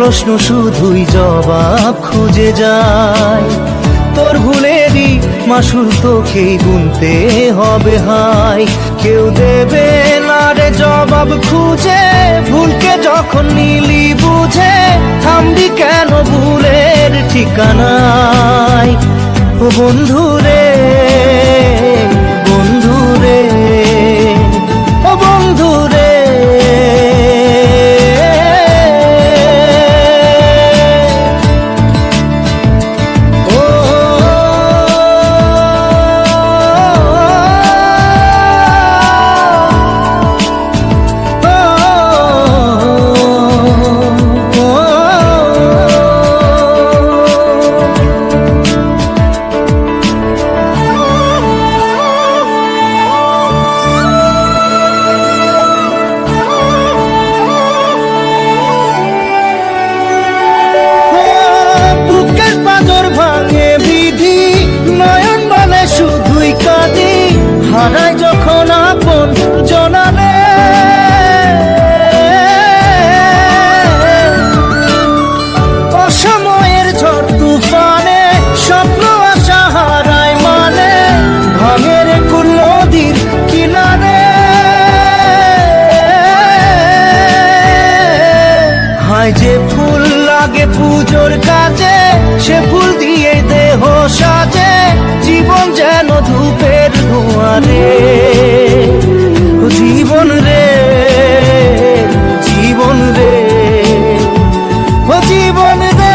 প্রশ্ন শুধুই জবাব খুঁজে যায়। তোর ভুলেরই মাসুল তোকেই গুনতে হবে হাই। কেউ দেবে না রে জবাব খুঁজে, ভুলকে যখন নিলি বুঝে থামবি কেন ভুলের ঠিকানায়। ও বন্ধু রে, বন্ধু রে, ও বন্ধু রে, হারাই যখন আপন জনালে, অসময়ের ঝড় তুফানে স্বপ্ন আশা হারায় মানে, ভাঙের কুল নদীর কিনারে। হায় যে ফুল লাগে পুজোর কাজে, সে ফুল দিয়ে দেহ সাজে, জীবন যেন ধূপের ধোঁয়ারে। জীবন রে, জীবন রে, ও জীবন রে,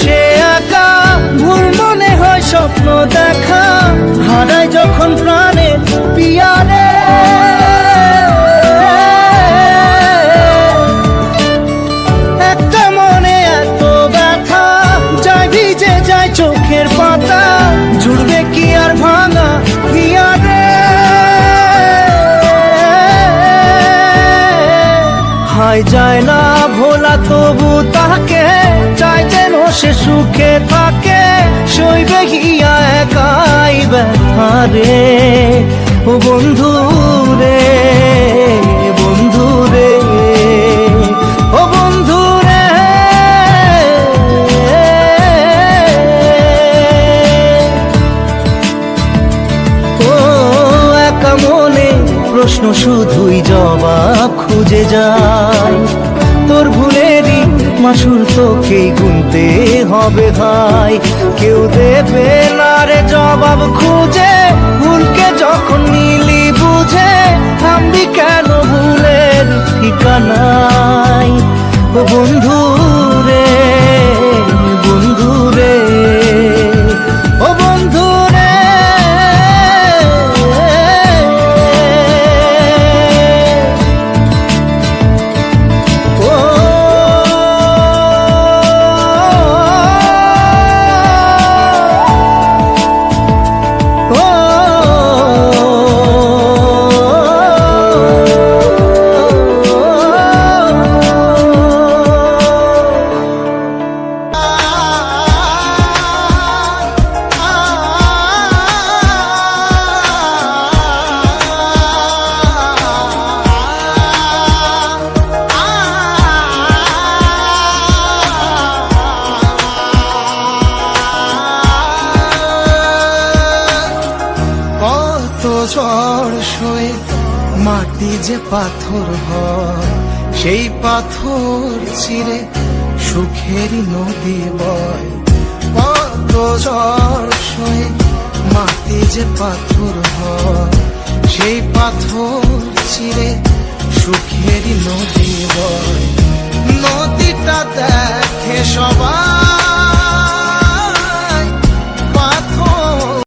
সে একা ভুল মনে হয় স্বপ্ন দেখা, হারাই যখন প্রাণে পিয়ারে। একটা মনে এত ব্যথা যায় ভিজে যায় চোখের পাতা, জুড়বে কি আর ভাঙা হিয়ারে। হায় যায় না ভোলা তবু তাকে চাই যেন সে সুখে থাকে, সইবে গিয়া একাই ব্যথা রে। ও বন্ধু রে, বন্ধু রে, ও বন্ধু রে, ও একা মনে প্রশ্ন শুধুই জবাব খুঁজে যায়। তোর ভুলেরই মাসুল তোকেই গুনতে হবে ভাই। কেউ দেবে না রে জবাব খুঁজে, ভুলকে যখন নিলি বুঝে থামবি কেন ভুলের ঠিকানায়। ও বন্ধু রে, বন্ধু রে, ও বন্ধু রে, ঝড় সয়ে মাটি যে পাথর হয়, সেই পাথর চিরে সুখেরই নদী বয়। কত ঝড় সয়ে মাটি যে পাথর হয়, সেই পাথর চিরে সুখেরই নদী